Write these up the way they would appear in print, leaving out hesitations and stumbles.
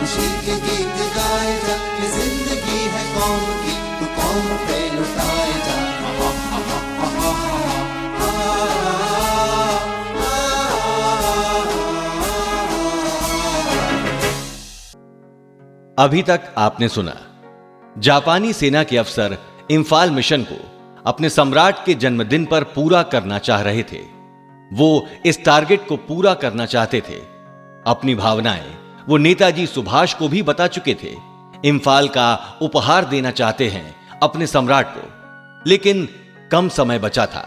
खुशी के गीत गाए जा, ये जिंदगी है कौम की, तू कौम पे लुटाए जा। अभी तक आपने सुना जापानी सेना के अफसर इंफाल मिशन को अपने सम्राट के जन्मदिन पर पूरा करना चाह रहे थे। वो इस टारगेट को पूरा करना चाहते थे। अपनी भावनाएं वो नेताजी सुभाष को भी बता चुके थे। इंफाल का उपहार देना चाहते हैं अपने सम्राट को, लेकिन कम समय बचा था।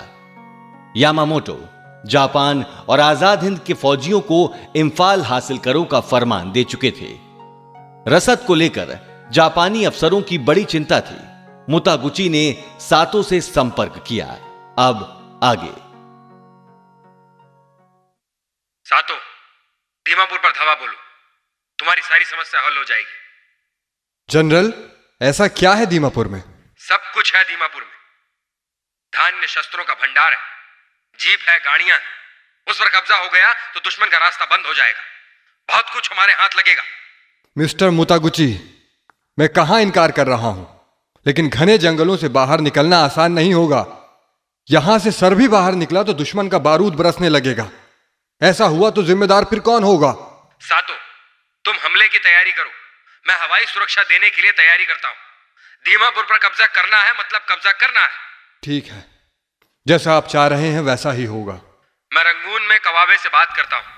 यामामोटो जापान और आजाद हिंद के फौजियों को इंफाल हासिल करो का फरमान दे चुके थे। रसद को लेकर जापानी अफसरों की बड़ी चिंता थी। मुतागुची ने सातो से संपर्क किया। अब आगे। सातो, दीमापुर पर धावा बोलो, तुम्हारी सारी समस्या हल हो जाएगी। जनरल, ऐसा क्या है दीमापुर में? सब कुछ है दीमापुर में। धान्य शस्त्रों का भंडार है, जीप है, गाड़ियां हैं। उस पर कब्जा हो गया तो दुश्मन का रास्ता बंद हो जाएगा। बहुत कुछ हमारे हाथ लगेगा। मिस्टर मुतागुची, मैं कहां इनकार कर रहा हूं, लेकिन घने जंगलों से बाहर निकलना आसान नहीं होगा। यहां से सर भी बाहर निकला तो दुश्मन का बारूद बरसने लगेगा। ऐसा हुआ तो जिम्मेदार फिर कौन होगा? सातो, तुम हमले की तैयारी करो, मैं हवाई सुरक्षा देने के लिए तैयारी करता हूं। दीमापुर पर कब्जा करना है, मतलब कब्जा करना है। ठीक है, जैसा आप चाह रहे हैं वैसा ही होगा। मैं रंगून में कवाबे से बात करता हूं।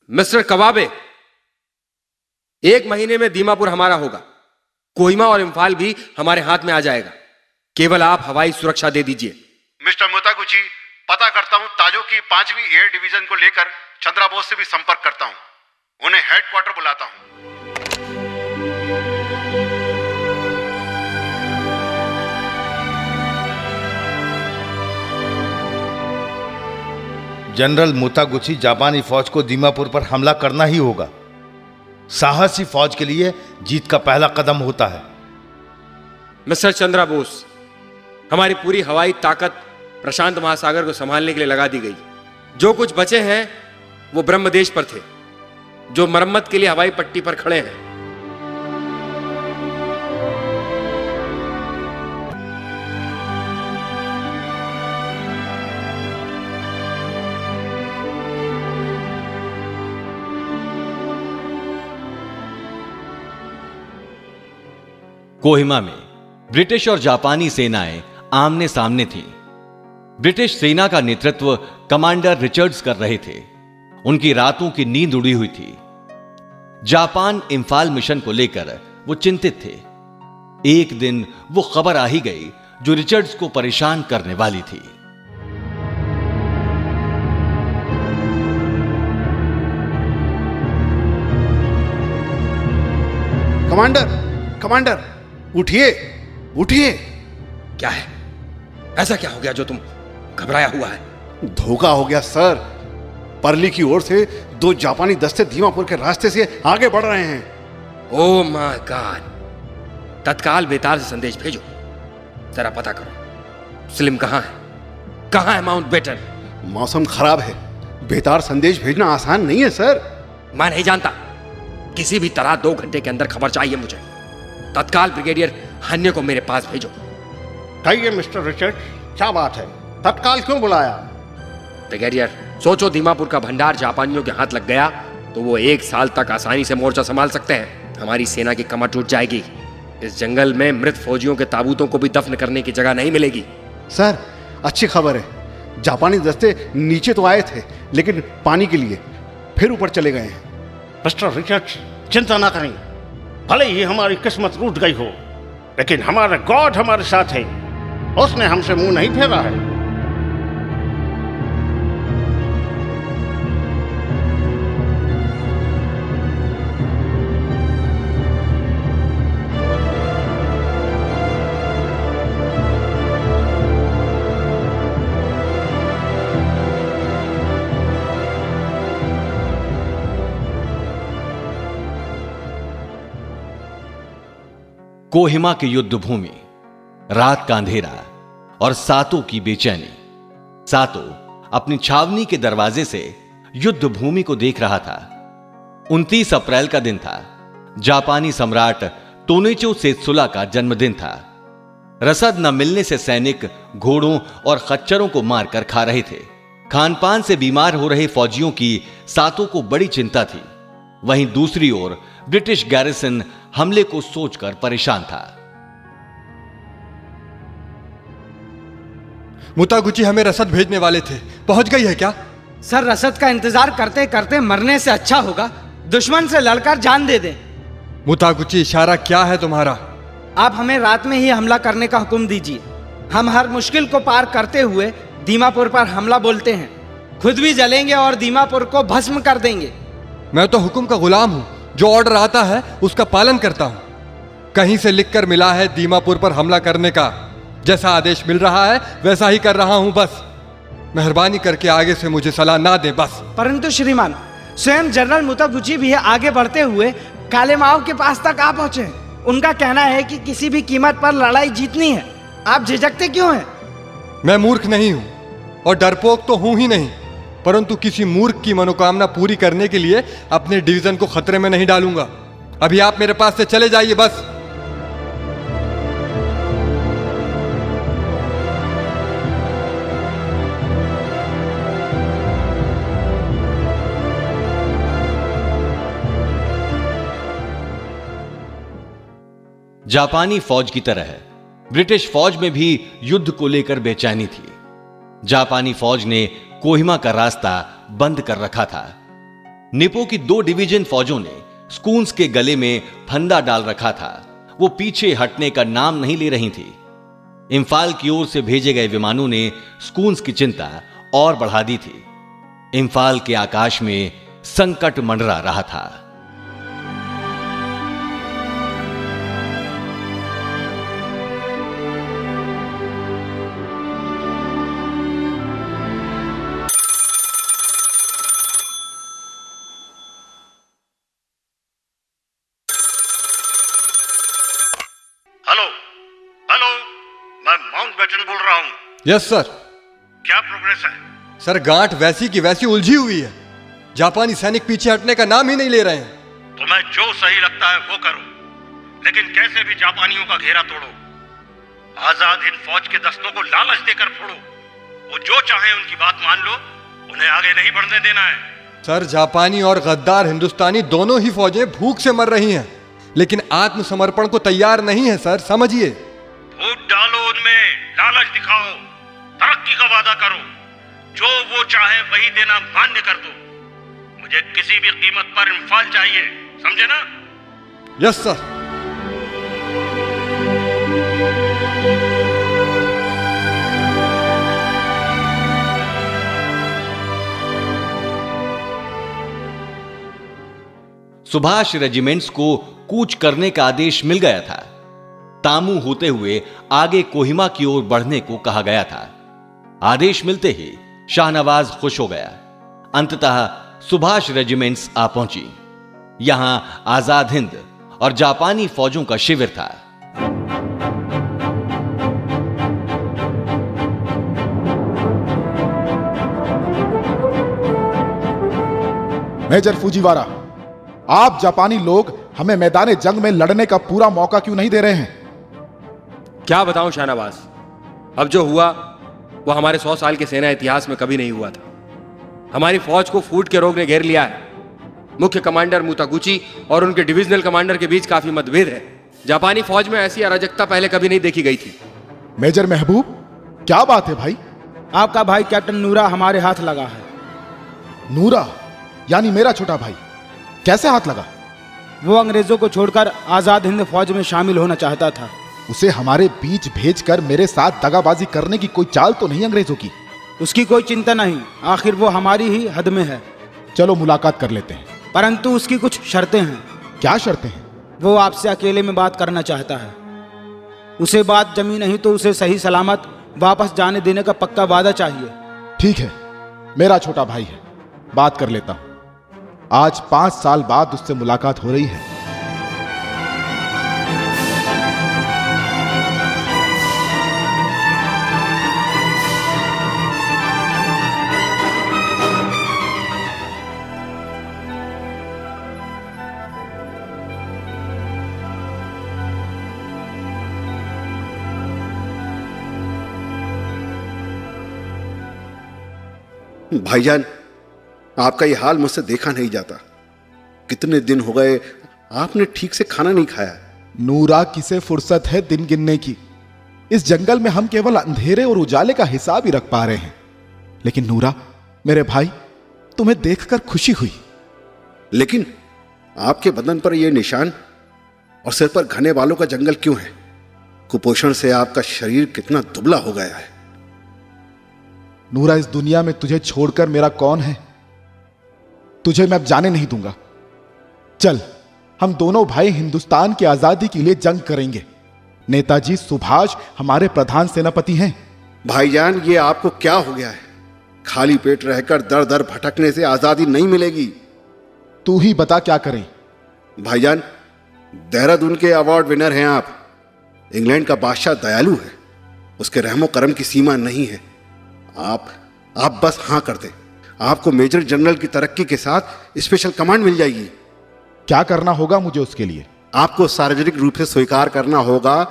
मिस्टर कवाबे, 1 महीने में दीमापुर हमारा होगा। कोहिमा और इम्फाल भी हमारे हाथ में आ जाएगा। केवल आप हवाई सुरक्षा दे दीजिए। मिस्टर मुतागुची, पता करता हूं ताजो की 5वीं एयर डिवीजन को लेकर चंद्राबोस से भी संपर्क करता हूं। उन्हें हेडक्वार्टर बुलाता हूं। जनरल मुतागुची, जापानी फौज को दीमापुर पर हमला करना ही होगा। साहसी फौज के लिए जीत का पहला कदम होता है। मिस्टर चंद्राबोस, हमारी पूरी हवाई ताकत प्रशांत महासागर को संभालने के लिए लगा दी गई। जो कुछ बचे हैं वो ब्रह्मदेश पर थे, जो मरम्मत के लिए हवाई पट्टी पर खड़े हैं। कोहिमा में ब्रिटिश और जापानी सेनाएं आमने सामने थीं। ब्रिटिश सेना का नेतृत्व कमांडर रिचर्ड्स कर रहे थे। उनकी रातों की नींद उड़ी हुई थी। जापान इंफाल मिशन को लेकर वो चिंतित थे। एक दिन वो खबर आ ही गई जो रिचर्ड्स को परेशान करने वाली थी। कमांडर, उठिए, उठिए। क्या है? ऐसा क्या हो गया जो तुम घबराया हुआ है? धोखा हो गया सर। परली की ओर से 2 जापानी दस्ते दीमापुर के रास्ते से आगे बढ़ रहे हैं। Oh my God! तत्काल बेताल से संदेश भेजो। जरा पता करो स्लिम कहां है, कहां है माउंटबेटन। मौसम खराब है, बेतार संदेश भेजना आसान नहीं है सर। मैं नहीं जानता। किसी भी तरह 2 घंटे के अंदर खबर चाहिए मुझे। तत्काल ब्रिगेडियर हन्य को मेरे पास भेजो। कहिए मिस्टर रिचर्ड, क्या बात है? तत्काल क्यों बुलाया? ब्रिगेडियर, सोचो दीमापुर का भंडार जापानियों के हाथ लग गया तो वो 1 साल तक आसानी से मोर्चा संभाल सकते हैं। हमारी सेना की कमर टूट जाएगी। इस जंगल में मृत फौजियों के ताबूतों को भी दफन करने की जगह नहीं मिलेगी। सर, अच्छी खबर है। जापानी दस्ते नीचे तो आए थे, लेकिन पानी के लिए फिर ऊपर चले गए हैं। मिस्टर रिचर्ड, चिंता ना करें। भले ही हमारी किस्मत रूठ गई हो, लेकिन हमारा गॉड हमारे साथ है। उसने हमसे मुंह नहीं फेरा है। कोहिमा की युद्ध भूमि, रात का अंधेरा और सातों की बेचैनी। सातों अपनी छावनी के दरवाजे से युद्ध भूमि को देख रहा था। 29 अप्रैल का दिन था। जापानी सम्राट तोनेचो सेत्सुला का जन्मदिन था। रसद न मिलने से सैनिक घोड़ों और खच्चरों को मारकर खा रहे थे। खानपान से बीमार हो रहे फौजियों की सातों को बड़ी चिंता थी। वहीं दूसरी ओर ब्रिटिश गैरिसन हमले को सोचकर परेशान था। मुतागुची हमें रसद भेजने वाले थे, पहुंच गई है क्या? सर, रसद का इंतजार करते करते मरने से अच्छा होगा दुश्मन से लड़कर जान दे दें। मुतागुची, इशारा क्या है तुम्हारा? आप हमें रात में ही हमला करने का हुक्म दीजिए। हम हर मुश्किल को पार करते हुए दीमापुर पर हमला बोलते हैं। खुद भी जलेंगे और दीमापुर को भस्म कर देंगे। मैं तो हुक्म का गुलाम हूं, जो ऑर्डर आता है उसका पालन करता हूं। कहीं से लिखकर मिला है दीमापुर पर हमला करने का। जैसा आदेश मिल रहा है वैसा ही कर रहा हूं। बस मेहरबानी करके आगे से मुझे सलाह ना दे बस। परंतु श्रीमान, स्वयं जनरल मुतागुची भी आगे बढ़ते हुए काले माओ के पास तक आ पहुंचे। उनका कहना है कि किसी भी कीमत पर लड़ाई जीतनी है। आप झिझकते क्यों हैं? मैं मूर्ख नहीं हूं और डरपोक तो हूं ही नहीं, परंतु किसी मूर्ख की मनोकामना पूरी करने के लिए अपने डिवीजन को खतरे में नहीं डालूंगा। अभी आप मेरे पास से चले जाइए बस। जापानी फौज की तरह ब्रिटिश फौज में भी युद्ध को लेकर बेचैनी थी। जापानी फौज ने कोहिमा का रास्ता बंद कर रखा था। निप्पो की 2 डिवीजन फौजों ने स्कून्स के गले में फंदा डाल रखा था। वो पीछे हटने का नाम नहीं ले रही थी। इंफाल की ओर से भेजे गए विमानों ने स्कून्स की चिंता और बढ़ा दी थी। इंफाल के आकाश में संकट मंडरा रहा था। हेलो हेलो, मैं माउंटबेटन बोल रहा हूँ। Yes sir. क्या प्रोग्रेस है? सर, गांठ वैसी की वैसी उलझी हुई है। जापानी सैनिक पीछे हटने का नाम ही नहीं ले रहे हैं। तुम्हें जो सही लगता है वो करो, लेकिन कैसे भी जापानियों का घेरा तोड़ो। आजाद हिंद फौज के दस्तों को लालच देकर फोड़ो। वो जो चाहे उनकी बात मान लो, उन्हें आगे नहीं बढ़ने देना है। सर, जापानी और गद्दार हिंदुस्तानी दोनों ही फौजें भूख से मर रही हैं, लेकिन आत्मसमर्पण को तैयार नहीं है सर, समझिए। फूट डालो उनमें, लालच दिखाओ, तरक्की का वादा करो। जो वो चाहे वही देना मान्य कर दो। मुझे किसी भी कीमत पर इंफाल चाहिए, समझे ना? Yes sir. सुभाष रेजिमेंट्स को कूच करने का आदेश मिल गया था। तामू होते हुए आगे कोहिमा की ओर बढ़ने को कहा गया था। आदेश मिलते ही शाहनवाज खुश हो गया। अंततः सुभाष रेजिमेंट्स आ पहुंची। यहां आजाद हिंद और जापानी फौजों का शिविर था। मेजर फूजीवारा, आप जापानी लोग हमें मैदान जंग में लड़ने का पूरा मौका क्यों नहीं दे रहे हैं? क्या बताऊं शाहनवाज, अब जो हुआ वो हमारे 100 साल के सेना इतिहास में कभी नहीं हुआ था। हमारी फौज को फूट के रोग ने घेर लिया है। मुख्य कमांडर मुतागुची और उनके डिविजनल कमांडर के बीच काफी मतभेद है। जापानी फौज में ऐसी अराजकता पहले कभी नहीं देखी गई थी। मेजर महबूब, क्या बात है भाई? आपका भाई कैप्टन नूरा हमारे हाथ लगा है। नूरा यानी मेरा छोटा भाई, कैसे हाथ लगा? वो अंग्रेजों को छोड़कर आजाद हिंद फौज में शामिल होना चाहता था। उसे हमारे बीच भेजकर मेरे साथ दगाबाजी करने की कोई चाल तो नहीं अंग्रेजों की? उसकी कोई चिंता नहीं, आखिर वो हमारी ही हद में है। चलो मुलाकात कर लेते हैं। परंतु उसकी कुछ शर्तें हैं। क्या शर्तें हैं? वो आपसे अकेले में बात करना चाहता है। उसे बात जमी नहीं तो उसे सही सलामत वापस जाने देने का पक्का वादा चाहिए। ठीक है, मेरा छोटा भाई है, बात कर लेता हूं। आज 5 साल बाद उससे मुलाकात हो रही है। भाईजान, आपका ये हाल मुझसे देखा नहीं जाता। कितने दिन हो गए आपने ठीक से खाना नहीं खाया। नूरा, किसे फुर्सत है दिन गिनने की। इस जंगल में हम केवल अंधेरे और उजाले का हिसाब ही रख पा रहे हैं। लेकिन नूरा, मेरे भाई, तुम्हें देखकर खुशी हुई। लेकिन आपके बदन पर यह निशान और सिर पर घने बालों का जंगल क्यों है? कुपोषण से आपका शरीर कितना दुबला हो गया है। नूरा, इस दुनिया में तुझे छोड़कर मेरा कौन है? तुझे मैं अब जाने नहीं दूंगा। चल, हम दोनों भाई हिंदुस्तान की आजादी के लिए जंग करेंगे। नेताजी सुभाष हमारे प्रधान सेनापति हैं। भाईजान, ये आपको क्या हो गया है? खाली पेट रहकर दर दर भटकने से आजादी नहीं मिलेगी। तू ही बता क्या करें। भाईजान, देहरादून के अवार्ड विनर हैं आप। इंग्लैंड का बादशाह दयालु है, उसके रहमो करम की सीमा नहीं है। आप बस हाँ कर दें, आपको मेजर जनरल की तरक्की के साथ स्पेशल कमांड मिल जाएगी। क्या करना होगा मुझे उसके लिए? आपको सार्वजनिक रूप से स्वीकार करना होगा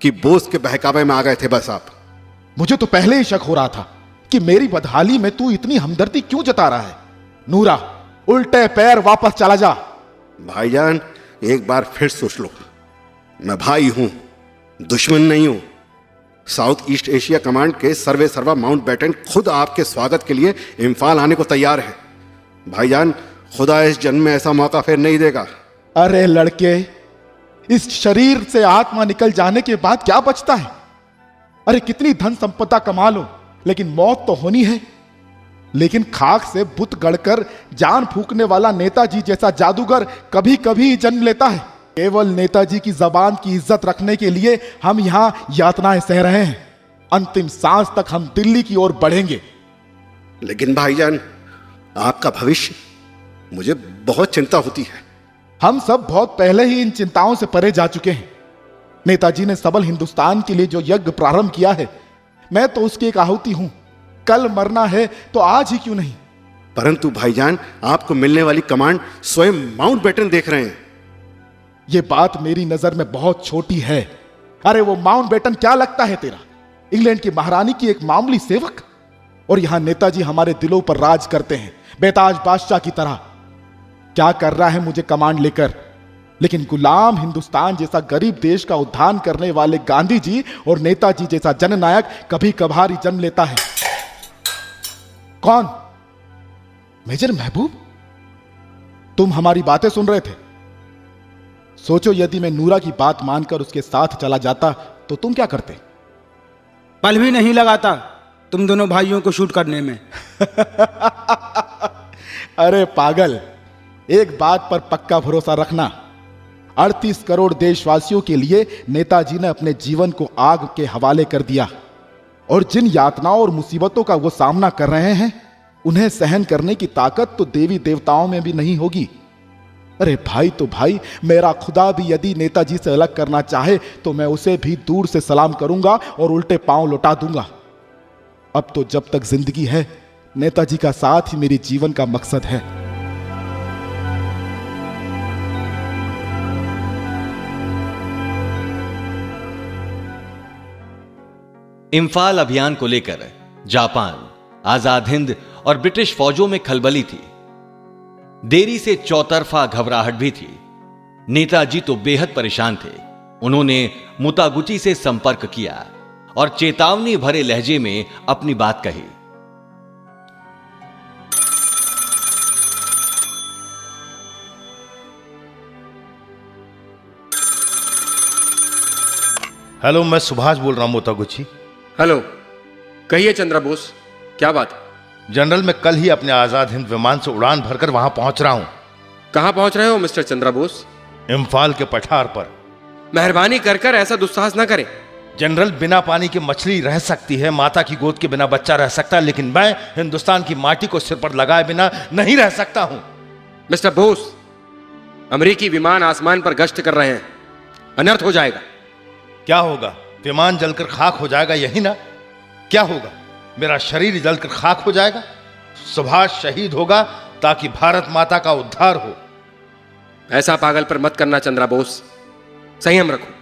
कि बोस के बहकावे में आ गए थे बस आप। मुझे तो पहले ही शक हो रहा था कि मेरी बदहाली में तू इतनी हमदर्दी क्यों जता रहा है। नूरा, उल्टे पैर वापस चला जा। भाईजान, एक बार फिर सोच लो, मैं भाई हूं, दुश्मन नहीं हूं। साउथ ईस्ट एशिया कमांड के सर्वे सर्वा माउंटबेटन खुद आपके स्वागत के लिए इम्फाल आने को तैयार है। भाईजान, खुदा इस जन्म में ऐसा मौका फिर नहीं देगा। अरे लड़के, इस शरीर से आत्मा निकल जाने के बाद क्या बचता है? अरे कितनी धन संपदा कमा लो, लेकिन मौत तो होनी है। लेकिन खाक से बुत गढ़कर जान फूकने वाला नेताजी जैसा जादूगर कभी कभी जन्म लेता है। केवल नेताजी की जबान की इज्जत रखने के लिए हम यहां यातनाएं सह रहे हैं। अंतिम सांस तक हम दिल्ली की ओर बढ़ेंगे। लेकिन भाईजान, आपका भविष्य मुझे बहुत चिंता होती है। हम सब बहुत पहले ही इन चिंताओं से परे जा चुके हैं। नेताजी ने सबल हिंदुस्तान के लिए जो यज्ञ प्रारंभ किया है, मैं तो उसकी एक आहुति हूं। कल मरना है तो आज ही क्यों नहीं? परंतु भाईजान, आपको मिलने वाली कमांड स्वयं माउंटबेटन देख रहे हैं। यह बात मेरी नजर में बहुत छोटी है। अरे वो माउंटबेटन क्या लगता है तेरा? इंग्लैंड की महारानी की एक मामूली सेवक। और यहां नेताजी हमारे दिलों पर राज करते हैं, बेताज बादशाह की तरह। क्या कर रहा है मुझे कमांड लेकर? लेकिन गुलाम हिंदुस्तान जैसा गरीब देश का उद्धार करने वाले गांधी जी और नेताजी जैसा जननायक कभी कभार ही जन्म लेता है। कौन? मेजर महबूब? तुम हमारी बातें सुन रहे थे? सोचो, यदि मैं नूरा की बात मानकर उसके साथ चला जाता तो तुम क्या करते? पल भी नहीं लगाता तुम दोनों भाइयों को शूट करने में। अरे पागल, एक बात पर पक्का भरोसा रखना। 38 करोड़ देशवासियों के लिए नेताजी ने अपने जीवन को आग के हवाले कर दिया। और जिन यातनाओं और मुसीबतों का वो सामना कर रहे हैं, उन्हें सहन करने की ताकत तो देवी देवताओं में भी नहीं होगी। अरे भाई तो भाई, मेरा खुदा भी यदि नेताजी से अलग करना चाहे तो मैं उसे भी दूर से सलाम करूंगा और उल्टे पांव लौटा दूंगा। अब तो जब तक जिंदगी है, नेताजी का साथ ही मेरे जीवन का मकसद है। इम्फाल अभियान को लेकर जापान, आजाद हिंद और ब्रिटिश फौजों में खलबली थी। देरी से चौतरफा घबराहट भी थी। नेताजी तो बेहद परेशान थे। उन्होंने मुतागुची से संपर्क किया और चेतावनी भरे लहजे में अपनी बात कही। हेलो, मैं सुभाष बोल रहा हूं मोतागुची। हेलो, कहिए चंद्रा बोस, क्या बात? जनरल, मैं कल ही अपने आजाद हिंद विमान से उड़ान भरकर वहां पहुंच रहा हूं। कहां पहुंच रहे हो मिस्टर चंद्रा बोस? इम्फाल के पठार पर। मेहरबानी कर ऐसा दुस्साहस ना करें। जनरल, बिना पानी के मछली रह सकती है, माता की गोद के बिना बच्चा रह सकता है, लेकिन मैं हिंदुस्तान की माटी को सिर पर लगाए बिना नहीं रह सकता हूं। मिस्टर बोस, अमेरिकी विमान आसमान पर गश्त कर रहे हैं, अनर्थ हो जाएगा। क्या होगा? विमान जलकर खाक हो जाएगा, यही ना? क्या होगा? मेरा शरीर जलकर खाक हो जाएगा। सुभाष शहीद होगा ताकि भारत माता का उद्धार हो। ऐसा पागल पर मत करना चंद्रा बोस, संयम रखो।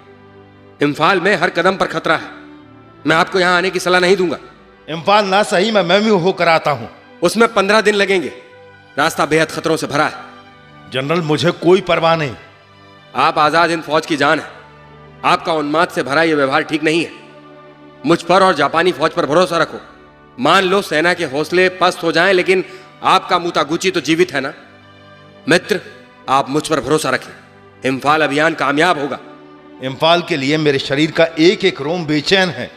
इम्फाल में हर कदम पर खतरा है। मैं आपको यहां आने की सलाह नहीं दूंगा। इम्फाल ना सही, मैं भी होकर आता हूं। उसमें 15 दिन लगेंगे। रास्ता बेहद खतरों से भरा है। जनरल, मुझे कोई परवाह नहीं। आप आजाद हिंद फौज की जान है। आपका उन्माद से भरा यह व्यवहार ठीक नहीं है। मुझ पर और जापानी फौज पर भरोसा रखो। मान लो सेना के हौसले पस्त हो जाएं, लेकिन आपका मुतागुची तो जीवित है ना। मित्र, आप मुझ पर भरोसा रखें। इम्फाल अभियान कामयाब होगा। इम्फाल के लिए मेरे शरीर का एक एक रोम बेचैन है।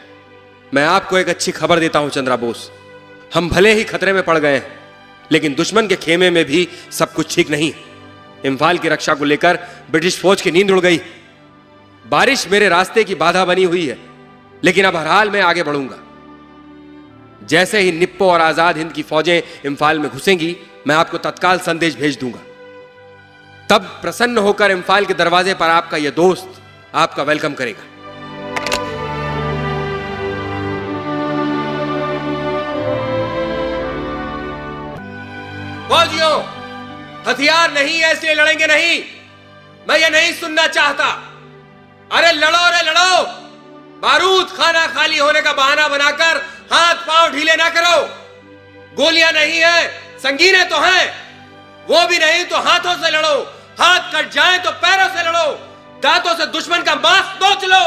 मैं आपको एक अच्छी खबर देता हूं चंद्रा बोस। हम भले ही खतरे में पड़ गए हैं, लेकिन दुश्मन के खेमे में भी सब कुछ ठीक नहीं है। इम्फाल की रक्षा को लेकर ब्रिटिश फौज की नींद उड़ गई। बारिश मेरे रास्ते की बाधा बनी हुई है, लेकिन अब हर हाल में आगे बढ़ूंगा। जैसे ही निप्पो और आजाद हिंद की फौजें इम्फाल में घुसेंगी, मैं आपको तत्काल संदेश भेज दूंगा। तब प्रसन्न होकर इम्फाल के दरवाजे पर आपका यह दोस्त आपका वेलकम करेगा। फौजियों, हथियार नहीं है इसलिए लड़ेंगे नहीं। मैं ये नहीं सुनना चाहता। अरे लड़ो रे लड़ो। बारूद खाना खाली होने का बहाना बनाकर हाथ पांव ढीले ना करो। गोलियां नहीं है, संगीनें तो हैं। वो भी नहीं तो हाथों से लड़ो। हाथ कट जाए तो पैरों से लड़ो। दांतों से दुश्मन का मांस नोच लो।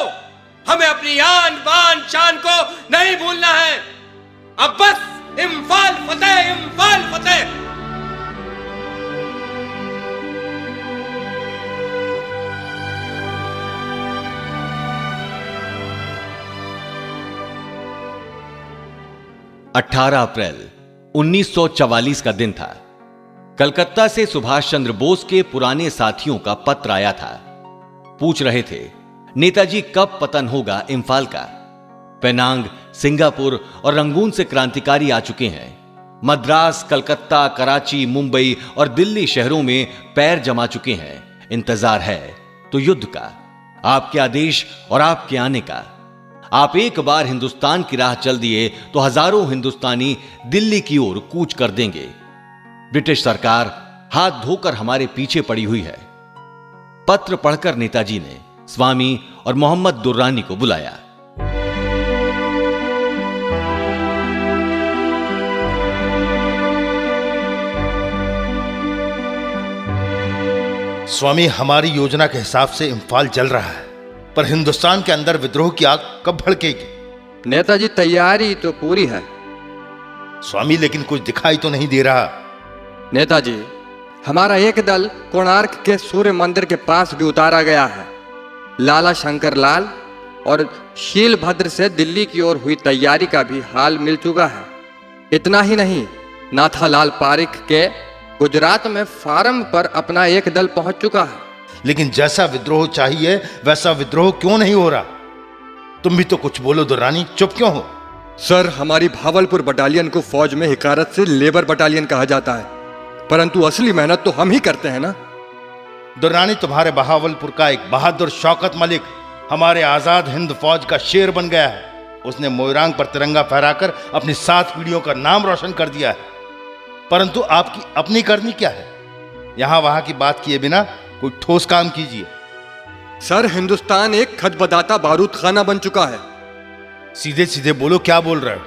हमें अपनी आन बान शान को नहीं भूलना है। अब बस इम्फाल फतेह, इम्फाल फतेह। अठारह अप्रैल 1944 का दिन था। कलकत्ता से सुभाष चंद्र बोस के पुराने साथियों का पत्र आया था। पूछ रहे थे नेताजी कब पतन होगा इम्फाल का। पेनांग, सिंगापुर और रंगून से क्रांतिकारी आ चुके हैं। मद्रास, कलकत्ता, कराची, मुंबई और दिल्ली शहरों में पैर जमा चुके हैं। इंतजार है तो युद्ध का, आपके आदेश और आपके आने का। आप एक बार हिंदुस्तान की राह चल दिए तो हजारों हिंदुस्तानी दिल्ली की ओर कूच कर देंगे। ब्रिटिश सरकार हाथ धोकर हमारे पीछे पड़ी हुई है। पत्र पढ़कर नेताजी ने स्वामी और मोहम्मद दुर्रानी को बुलाया। स्वामी, हमारी योजना के हिसाब से इम्फाल जल रहा है, पर हिंदुस्तान के अंदर विद्रोह की आग कब भड़केगी? नेताजी, तैयारी तो पूरी है। स्वामी, लेकिन कुछ दिखाई तो नहीं दे रहा। नेताजी, हमारा एक दल कोणार्क के सूर्य मंदिर के पास भी उतारा गया है। लाला शंकर लाल और शीलभद्र से दिल्ली की ओर हुई तैयारी का भी हाल मिल चुका है। इतना ही नहीं, नाथालाल पारिख के गुजरात में फार्म पर अपना एक दल पहुंच चुका है। लेकिन जैसा विद्रोह चाहिए वैसा विद्रोह क्यों नहीं हो रहा? तुम भी तो कुछ बोलो दुर्रानी, चुप क्यों हो? सर, हमारी भावलपुर बटालियन को फौज में हिकारत से लेबर बटालियन कहा जाता है, परंतु असली मेहनत तो हम ही करते हैं ना। दुर्रानी, तुम्हारे बहावलपुर का एक बहादुर शौकत मलिक हमारे आजाद हिंद फौज का शेर बन गया है। उसने मोइरांग पर तिरंगा फहराकर अपनी 7 पीढ़ियों का नाम रोशन कर दिया है। परंतु आपकी अपनी करनी क्या है? यहां वहां की बात किए बिना कोई ठोस काम कीजिए। सर, हिंदुस्तान एक खतबदाता बारूद खाना बन चुका है। सीधे सीधे बोलो, क्या बोल रहे हो?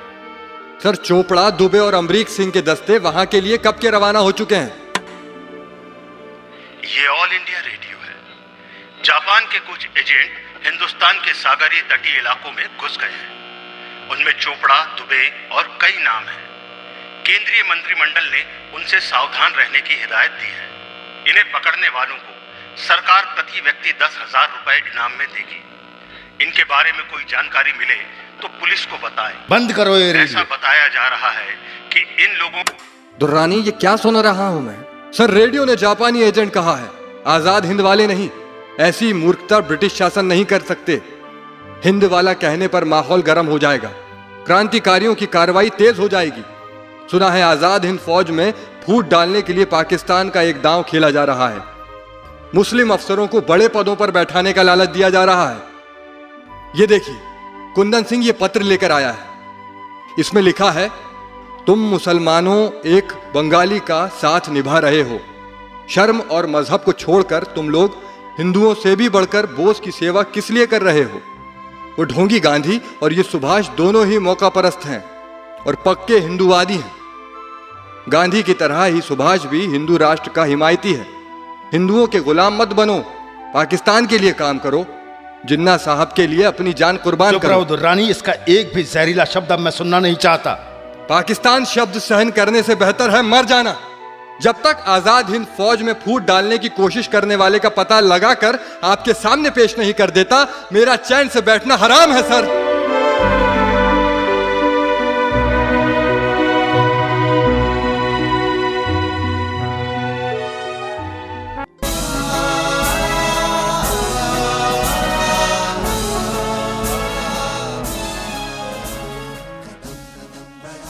सर, चोपड़ा, दुबे और अमरीक सिंह के दस्ते वहां के लिए कब के रवाना हो चुके हैं। ये ऑल इंडिया रेडियो है। जापान के कुछ एजेंट हिंदुस्तान के सागरी तटीय इलाकों में घुस गए हैं। उनमें चोपड़ा, दुबे और कई नाम हैं। केंद्रीय मंत्रिमंडल ने उनसे सावधान रहने की हिदायत दी है। इन्हें पकड़ने वालों को सरकार प्रति व्यक्ति 10,000 रुपए इनाम में देगी। इनके बारे में कोई जानकारी मिले तो पुलिस को बताएं। बंद करो ये रेडियो। ऐसा बताया जा रहा है कि इन लोगों को। दुर्रानी, ये क्या सुन रहा हूं मैं? सर, रेडियो ने जापानी एजेंट कहा है, आजाद हिंद वाले नहीं। ऐसी मूर्खता ब्रिटिश शासन नहीं कर सकते। हिंद वाला कहने पर माहौल गर्म हो जाएगा, क्रांतिकारियों की कार्रवाई तेज हो जाएगी। सुना है आजाद हिंद फौज में फूट डालने के लिए पाकिस्तान का एक दांव खेला जा रहा है। मुस्लिम अफसरों को बड़े पदों पर बैठाने का लालच दिया जा रहा है। ये देखिए, कुंदन सिंह ये पत्र लेकर आया है। इसमें लिखा है, तुम मुसलमानों एक बंगाली का साथ निभा रहे हो। शर्म और मजहब को छोड़कर तुम लोग हिंदुओं से भी बढ़कर बोस की सेवा किस लिए कर रहे हो? वो ढोंगी गांधी और ये सुभाष दोनों ही मौका परस्त हैं और पक्के हिंदूवादी हैं। गांधी की तरह ही सुभाष भी हिंदू राष्ट्र का हिमायती है। हिंदुओं के गुलाम मत बनो, पाकिस्तान के लिए काम करो। जिन्ना साहब के लिए अपनी जान कुर्बान चुप करो। रहो दुर्रानी, इसका एक भी जहरीला शब्द अब मैं सुनना नहीं चाहता। पाकिस्तान शब्द सहन करने से बेहतर है मर जाना। जब तक आजाद हिंद फौज में फूट डालने की कोशिश करने वाले का पता लगाकर आपके सामने पेश नहीं कर देता, मेरा चैन से बैठना हराम है सर।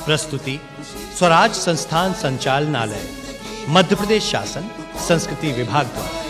प्रस्तुति स्वराज संस्थान संचालनालय, मध्य प्रदेश शासन संस्कृति विभाग द्वारा।